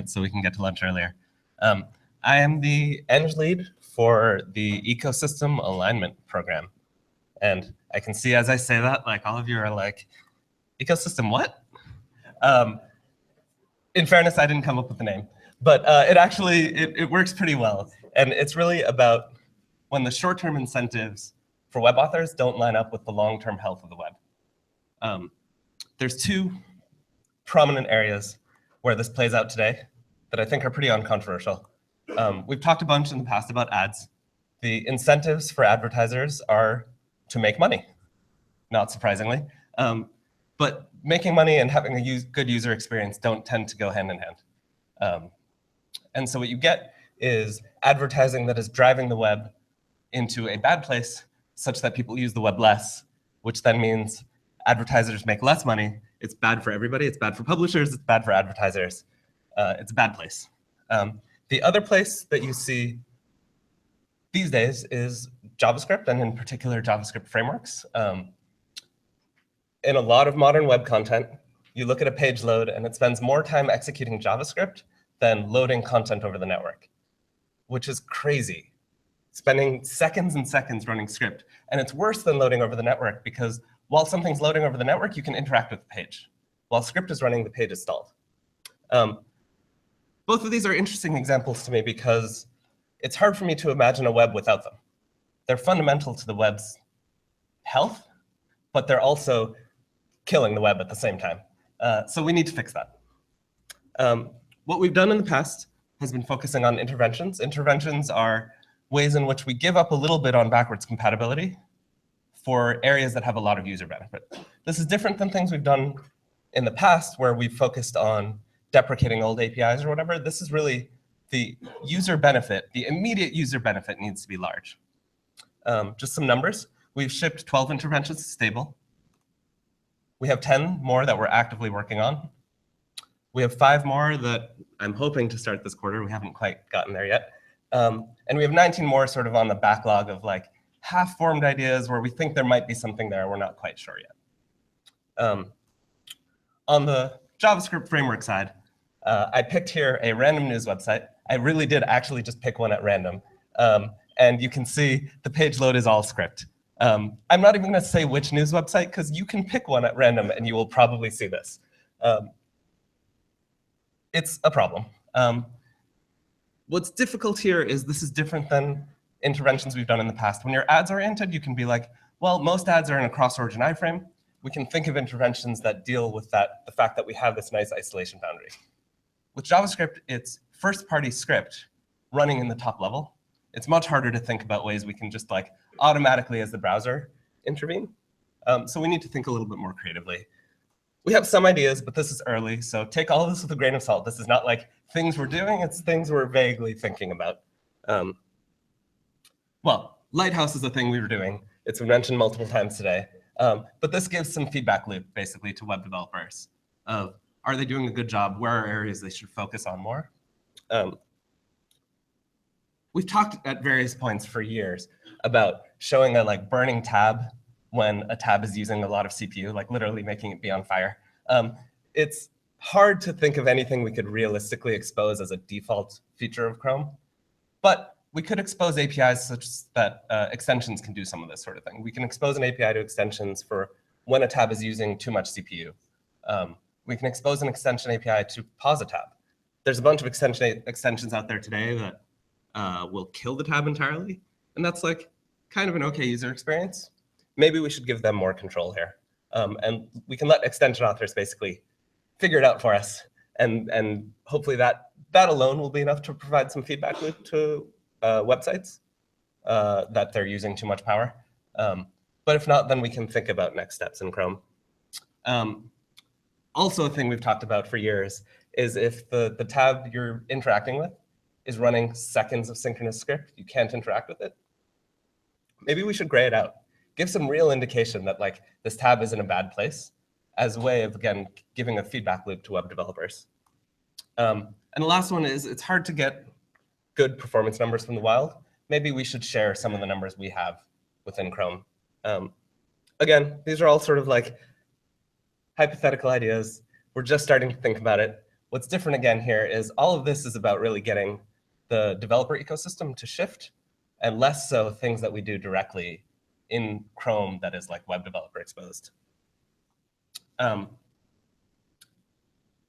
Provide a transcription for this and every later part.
minutes so we can get to lunch earlier. I am the Eng lead for the Ecosystem Alignment Program. And I can see as I say that, like all of you are like, ecosystem what? In fairness, I didn't come up with the name, but it works pretty well. And it's really about when the short-term incentives for web authors don't line up with the long-term health of the web. There's two prominent areas where this plays out today that I think are pretty uncontroversial. We've talked a bunch in the past about ads. The incentives for advertisers are to make money, not surprisingly. But making money and having a good user experience don't tend to go hand in hand. And so what you get is advertising that is driving the web into a bad place such that people use the web less, which then means advertisers make less money. It's bad for everybody. It's bad for publishers. It's bad for advertisers. It's a bad place. The other place that you see these days is JavaScript, and in particular, JavaScript frameworks. In a lot of modern web content, you look at a page load, and it spends more time executing JavaScript than loading content over the network, which is crazy. Spending seconds and seconds running script. And it's worse than loading over the network, because while something's loading over the network, you can interact with the page. While script is running, the page is stalled. Both of these are interesting examples to me because it's hard for me to imagine a web without them. They're fundamental to the web's health, but they're also killing the web at the same time. So we need to fix that. What we've done in the past has been focusing on interventions. Interventions are ways in which we give up a little bit on backwards compatibility for areas that have a lot of user benefit. This is different than things we've done in the past where we've focused on deprecating old APIs or whatever. This is really the user benefit. The immediate user benefit needs to be large. Just some numbers. We've shipped 12 interventions to stable. We have 10 more that we're actively working on. We have 5 more that I'm hoping to start this quarter. We haven't quite gotten there yet. And we have 19 more sort of on the backlog of like half-formed ideas where we think there might be something there. We're not quite sure yet. On the JavaScript framework side, I picked here a random news website. I really did actually just pick one at random. And you can see the page load is all script. I'm not even going to say which news website, because you can pick one at random, and you will probably see this. It's a problem. What's difficult here is this is different than interventions we've done in the past. When you're ads-oriented, you can be like, well, most ads are in a cross-origin iframe. We can think of interventions that deal with that, the fact that we have this nice isolation boundary. With JavaScript, it's first-party script running in the top level. It's much harder to think about ways we can just like automatically, as the browser, intervene. So we need to think a little bit more creatively. We have some ideas, but this is early, so take all of this with a grain of salt. This is not like things we're doing, it's things we're vaguely thinking about. Well, Lighthouse is a thing we were doing. It's been mentioned multiple times today. But this gives some feedback loop, basically, to web developers of, are they doing a good job? Where are areas they should focus on more? We've talked at various points for years about showing a like burning tab when a tab is using a lot of CPU, like literally making it be on fire. It's hard to think of anything we could realistically expose as a default feature of Chrome. But we could expose APIs such that extensions can do some of this sort of thing. We can expose an API to extensions for when a tab is using too much CPU. We can expose an extension API to pause a tab. There's a bunch of extensions out there today that will kill the tab entirely. And that's like kind of an OK user experience. Maybe we should give them more control here. And we can let extension authors basically figure it out for us. And hopefully that alone will be enough to provide some feedback loop to websites that they're using too much power. But if not, then we can think about next steps in Chrome. Also, a thing we've talked about for years is if the tab you're interacting with is running seconds of synchronous script, you can't interact with it. Maybe we should gray it out. Give some real indication that like this tab is in a bad place as a way of, again, giving a feedback loop to web developers. And the last one is it's hard to get good performance numbers from the wild. Maybe we should share some of the numbers we have within Chrome. Again, these are all sort of like hypothetical ideas. We're just starting to think about it. What's different again here is all of this is about really getting the developer ecosystem to shift, and less so things that we do directly in Chrome that is like web developer exposed. I'm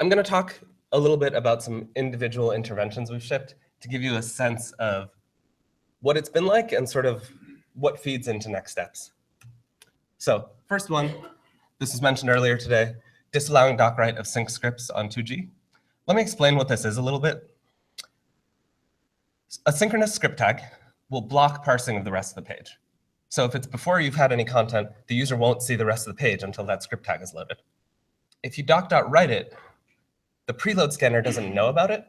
going to talk a little bit about some individual interventions we've shipped to give you a sense of what it's been like and sort of what feeds into next steps. So first one, this was mentioned earlier today, disallowing doc write of sync scripts on 2G. Let me explain what this is a little bit. A synchronous script tag will block parsing of the rest of the page. So if it's before you've had any content, the user won't see the rest of the page until that script tag is loaded. If you doc.write it, the preload scanner doesn't know about it.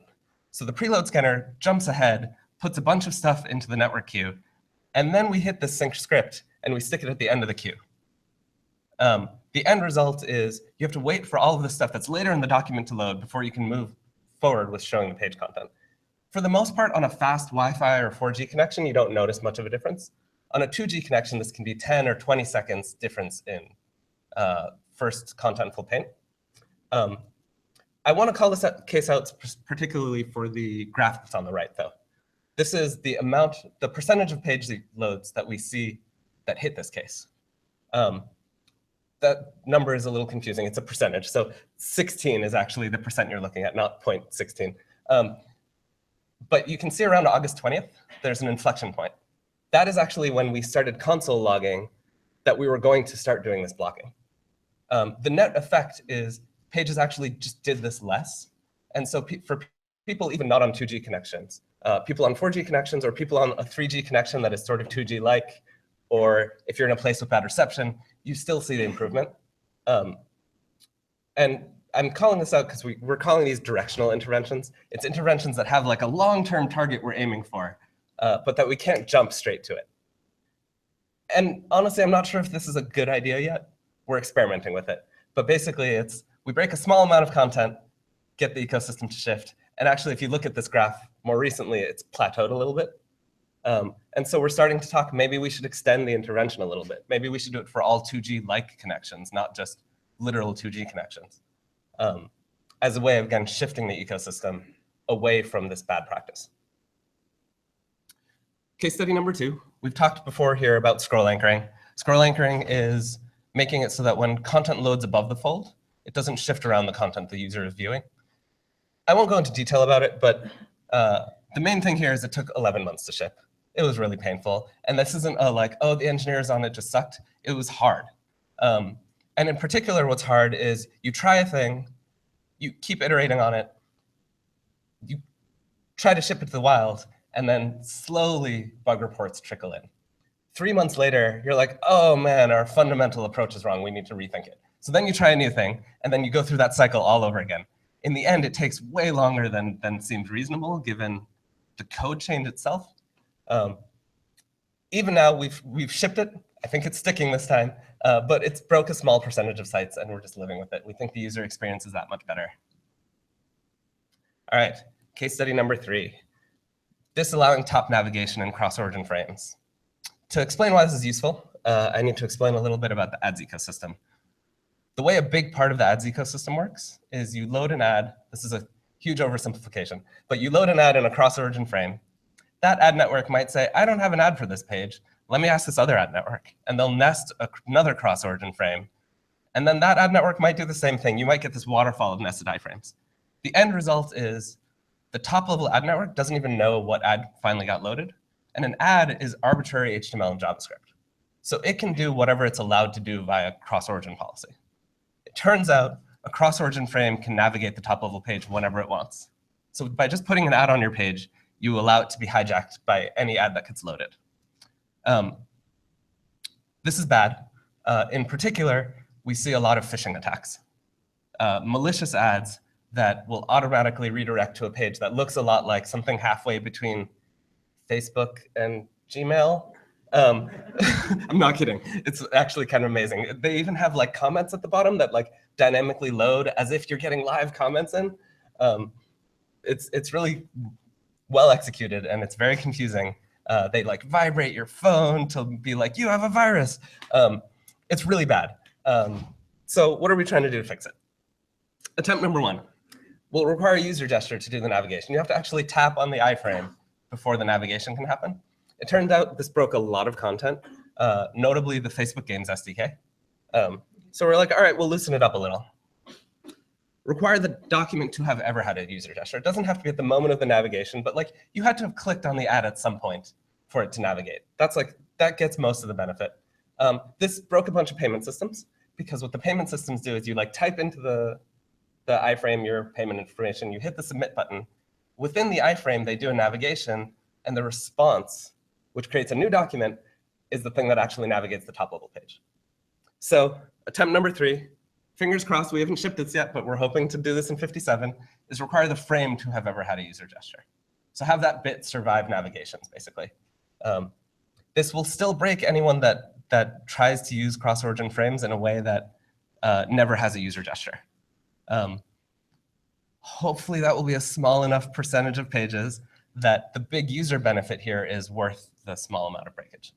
So the preload scanner jumps ahead, puts a bunch of stuff into the network queue, and then we hit the sync script and we stick it at the end of the queue. The end result is you have to wait for all of the stuff that's later in the document to load before you can move forward with showing the page content. For the most part, on a fast Wi-Fi or 4G connection, you don't notice much of a difference. On a 2G connection, this can be 10 or 20 seconds difference in first contentful paint. I want to call this case out particularly for the graph that's on the right, though. This is the amount, the percentage of page loads that we see that hit this case. That number is a little confusing. It's a percentage. So 16 is actually the percent you're looking at, not 0.16. But you can see around August 20th, there's an inflection point. That is actually when we started console logging that we were going to start doing this blocking. The net effect is pages actually just did this less. And so for people even not on 2G connections, people on 4G connections or people on a 3G connection that is sort of 2G-like, or if you're in a place with bad reception, you still see the improvement. And I'm calling this out because we're calling these directional interventions. It's interventions that have like a long-term target we're aiming for, but that we can't jump straight to it. And honestly, I'm not sure if this is a good idea yet. We're experimenting with it. But basically, it's we break a small amount of content, get the ecosystem to shift. And actually, if you look at this graph more recently, it's plateaued a little bit. And so we're starting to talk, maybe we should extend the intervention a little bit. Maybe we should do it for all 2G-like connections, not just literal 2G connections, as a way of, again, shifting the ecosystem away from this bad practice. Case study number 2. We've talked before here about scroll anchoring. Scroll anchoring is making it so that when content loads above the fold, it doesn't shift around the content the user is viewing. I won't go into detail about it, but the main thing here is it took 11 months to ship. It was really painful. And this isn't a like, oh, the engineers on it just sucked. It was hard. And in particular, what's hard is you try a thing, you keep iterating on it, you try to ship it to the wild, and then slowly bug reports trickle in. 3 months later, you're like, oh man, our fundamental approach is wrong. We need to rethink it. So then you try a new thing, and then you go through that cycle all over again. In the end, it takes way longer than seemed reasonable, given the code change itself. Even now, we've shipped it. I think it's sticking this time, but it's broke a small percentage of sites, and we're just living with it. We think the user experience is that much better. All right, case study number 3, disallowing top navigation in cross-origin frames. To explain why this is useful, I need to explain a little bit about the ads ecosystem. The way a big part of the ads ecosystem works is you load an ad. This is a huge oversimplification, but you load an ad in a cross-origin frame. That ad network might say, I don't have an ad for this page. Let me ask this other ad network. And they'll nest another cross-origin frame. And then that ad network might do the same thing. You might get this waterfall of nested iframes. The end result is the top-level ad network doesn't even know what ad finally got loaded. And an ad is arbitrary HTML and JavaScript. So it can do whatever it's allowed to do via cross-origin policy. It turns out a cross-origin frame can navigate the top-level page whenever it wants. So by just putting an ad on your page, you allow it to be hijacked by any ad that gets loaded. This is bad. In particular, we see a lot of phishing attacks. Malicious ads that will automatically redirect to a page that looks a lot like something halfway between Facebook and Gmail. I'm not kidding. It's actually kind of amazing. They even have like comments at the bottom that like dynamically load as if you're getting live comments in. It's really well executed, and it's very confusing. They like vibrate your phone to be like, you have a virus. It's really bad. So what are we trying to do to fix it? Attempt number 1. will require a user gesture to do the navigation. You have to actually tap on the iframe before the navigation can happen. It turned out this broke a lot of content, notably the Facebook Games SDK. So we're like, all right, we'll loosen it up a little. Require the document to have ever had a user gesture. It doesn't have to be at the moment of the navigation, but like you had to have clicked on the ad at some point for it to navigate. That gets most of the benefit. This broke a bunch of payment systems, because what the payment systems do is you like type into the iframe your payment information, you hit the submit button. Within the iframe, they do a navigation, and the response, which creates a new document, is the thing that actually navigates the top level page. So attempt number 3, fingers crossed, we haven't shipped this yet, but we're hoping to do this in 57, is require the frame to have ever had a user gesture. So have that bit survive navigations, basically. This will still break anyone that tries to use cross-origin frames in a way that never has a user gesture. Hopefully that will be a small enough percentage of pages that the big user benefit here is worth the small amount of breakage.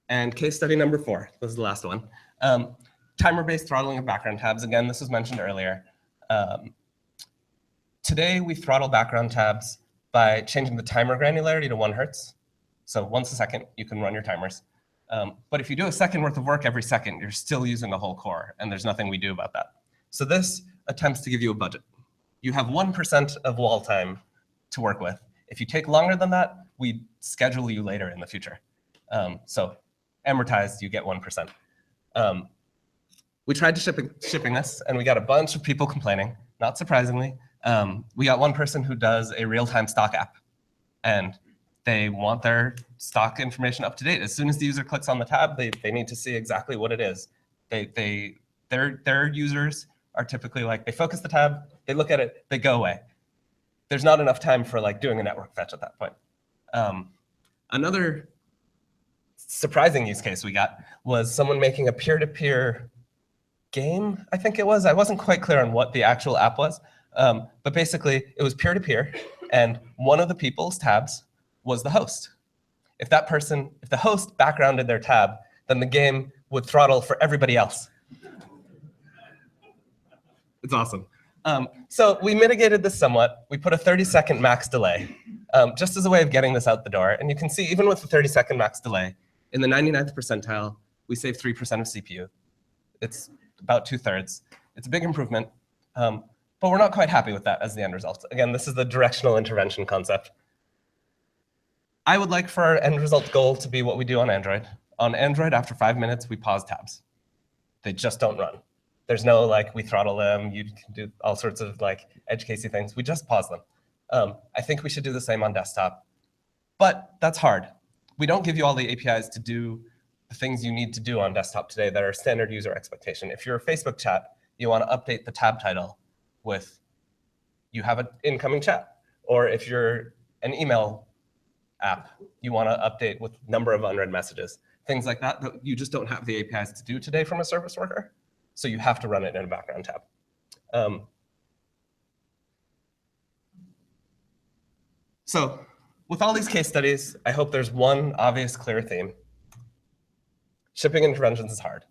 And case study number 4, this is the last one. Timer-based throttling of background tabs. Again, this was mentioned earlier. Today, we throttle background tabs by changing the timer granularity to 1 Hertz. So once a second, you can run your timers. But if you do a second worth of work every second, you're still using the whole core, and there's nothing we do about that. So this attempts to give you a budget. You have 1% of wall time to work with. If you take longer than that, we schedule you later in the future. So amortized, you get 1%. We tried to shipping this, and we got a bunch of people complaining, not surprisingly. We got one person who does a real-time stock app, and they want their stock information up to date. As soon as the user clicks on the tab, they need to see exactly what it is. Their users are typically like, they focus the tab, they look at it, they go away. There's not enough time for like doing a network fetch at that point. Another surprising use case we got was someone making a peer-to-peer game, I think it was. I wasn't quite clear on what the actual app was. But basically, it was peer-to-peer, and one of the people's tabs was the host. If the host backgrounded their tab, then the game would throttle for everybody else. It's awesome. So we mitigated this somewhat. We put a 30-second max delay, just as a way of getting this out the door. And you can see, even with the 30-second max delay, in the 99th percentile, we save 3% of CPU. It's about 2/3. It's a big improvement. But we're not quite happy with that as the end result. Again, this is the directional intervention concept. I would like for our end result goal to be what we do on Android. On Android, after 5 minutes, we pause tabs. They just don't run. There's no like, we throttle them. You can do all sorts of like edge casey things. We just pause them. I think we should do the same on desktop. But that's hard. We don't give you all the APIs to do the things you need to do on desktop today that are standard user expectation. If you're a Facebook chat, you want to update the tab title with, you have an incoming chat. Or if you're an email app, you want to update with number of unread messages. Things like that you just don't have the APIs to do today from a service worker. So you have to run it in a background tab. So with all these case studies, I hope there's one obvious, clear theme. Shipping interventions is hard.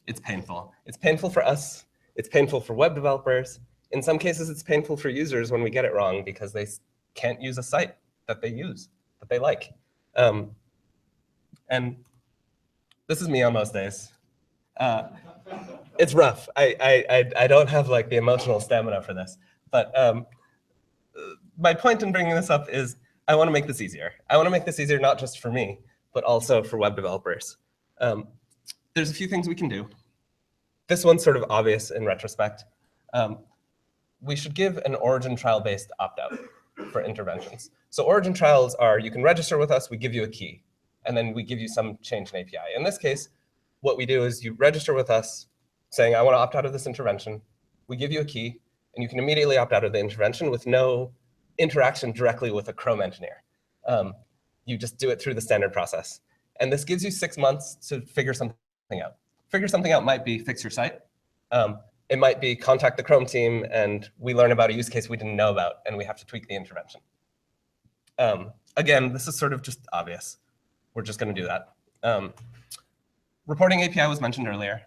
It's painful. It's painful for us. It's painful for web developers. In some cases, it's painful for users when we get it wrong because they can't use a site that they use, that they like. And this is me on most days. It's rough. I don't have like the emotional stamina for this. But my point in bringing this up is I want to make this easier. I want to make this easier not just for me, but also for web developers. There's a few things we can do. This one's sort of obvious in retrospect. We should give an origin trial-based opt-out for interventions. So origin trials are, you can register with us, we give you a key, and then we give you some change in API. In this case, what we do is you register with us saying, I want to opt out of this intervention. We give you a key, and you can immediately opt out of the intervention with no interaction directly with a Chrome engineer. You just do it through the standard process. And this gives you 6 months to figure something out. Figure something out might be fix your site. It might be contact the Chrome team, and we learn about a use case we didn't know about, and we have to tweak the intervention. Again, this is sort of just obvious. We're just going to do that. Reporting API was mentioned earlier.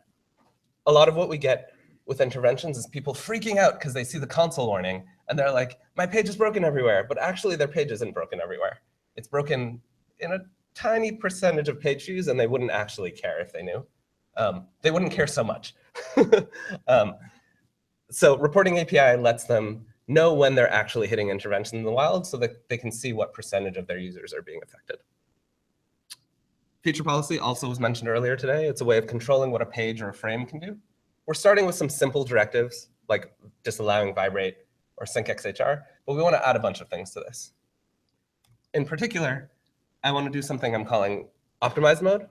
A lot of what we get with interventions is people freaking out because they see the console warning and they're like, my page is broken everywhere. But actually, their page isn't broken everywhere. It's broken in a tiny percentage of page views, and they wouldn't actually care if they knew. They wouldn't care so much. So reporting API lets them know when they're actually hitting intervention in the wild so that they can see what percentage of their users are being affected. Feature policy also was mentioned earlier today. It's a way of controlling what a page or a frame can do. We're starting with some simple directives, like disallowing vibrate or sync XHR, but we want to add a bunch of things to this. In particular, I want to do something I'm calling optimized mode,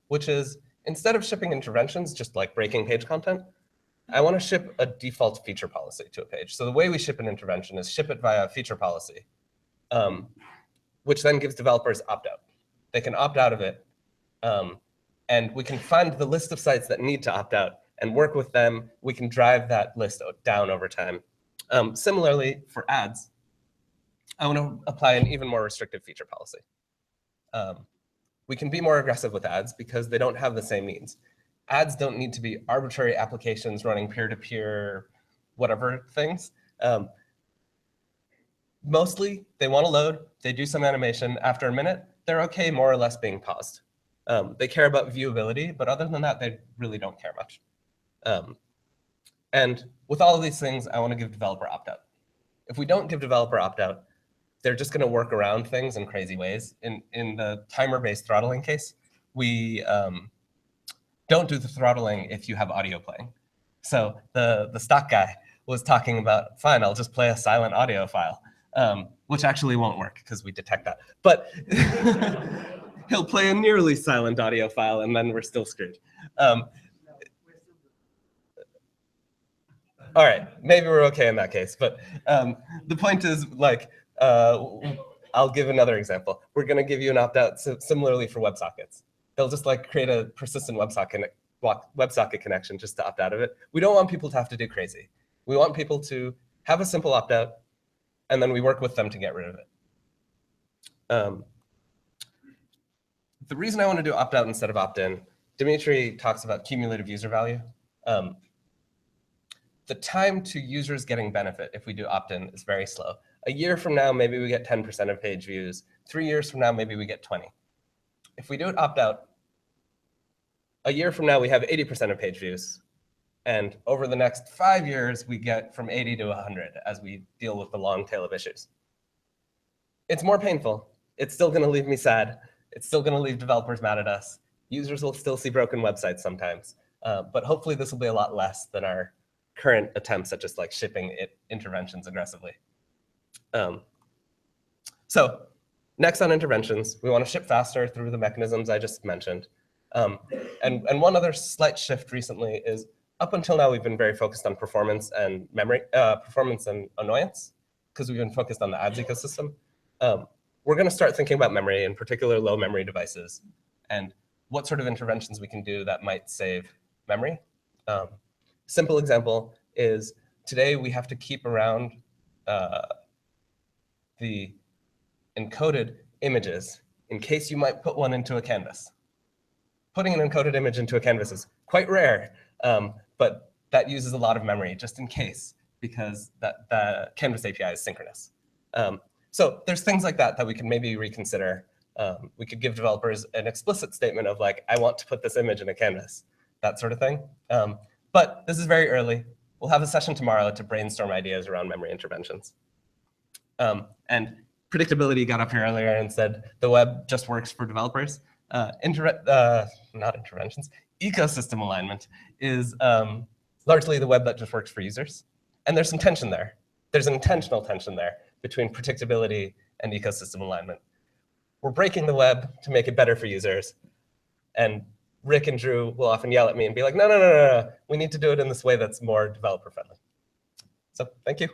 which is instead of shipping interventions, just like breaking page content, I want to ship a default feature policy to a page. So the way we ship an intervention is ship it via feature policy, which then gives developers opt-out. They can opt out of it, and we can find the list of sites that need to opt out and work with them. We can drive that list down over time. Similarly, for ads, I want to apply an even more restrictive feature policy. We can be more aggressive with ads because they don't have the same needs. Ads don't need to be arbitrary applications running peer-to-peer, whatever things. Mostly, they want to load. They do some animation. After a minute, they're OK more or less being paused. They care about viewability, but other than that, they really don't care much. And with all of these things, I want to give developer opt-out. If we don't give developer opt-out, they're just going to work around things in crazy ways. In the timer-based throttling case, we don't do the throttling if you have audio playing. So the stock guy was talking about, fine, I'll just play a silent audio file, which actually won't work because we detect that. But he'll play a nearly silent audio file, and then we're still screwed. All right, maybe we're OK in that case. But the point is, like, I'll give another example. We're going to give you an opt-out similarly for WebSockets. They'll just like create a persistent WebSocket connection just to opt out of it. We don't want people to have to do crazy. We want people to have a simple opt-out, and then we work with them to get rid of it. The reason I want to do opt-out instead of opt-in, Dimitri talks about cumulative user value. The time to users getting benefit if we do opt-in is very slow. A year from now, maybe we get 10% of page views. 3 years from now, maybe we get 20. If we do it opt-out, a year from now, we have 80% of page views. And over the next 5 years, we get from 80 to 100 as we deal with the long tail of issues. It's more painful. It's still going to leave me sad. It's still going to leave developers mad at us. Users will still see broken websites sometimes. But hopefully, this will be a lot less than our current attempts at just like shipping interventions aggressively. So next on interventions, we want to ship faster through the mechanisms I just mentioned. And one other slight shift recently is up until now, we've been very focused on performance and memory, performance and annoyance, because we've been focused on the ads ecosystem. We're going to start thinking about memory, in particular low memory devices, and what sort of interventions we can do that might save memory. Simple example is today we have to keep around the encoded images in case you might put one into a canvas. Putting an encoded image into a canvas is quite rare, but that uses a lot of memory just in case, because the Canvas API is synchronous. So there's things like that that we can maybe reconsider. We could give developers an explicit statement of like, I want to put this image in a canvas, that sort of thing. But this is very early. We'll have a session tomorrow to brainstorm ideas around memory interventions. And predictability got up here earlier and said the web just works for developers. Not interventions. Ecosystem alignment is largely the web that just works for users. And there's some tension there. There's an intentional tension there between predictability and ecosystem alignment. We're breaking the web to make it better for users. And Rick and Drew will often yell at me and be like, no, we need to do it in this way that's more developer friendly. So thank you.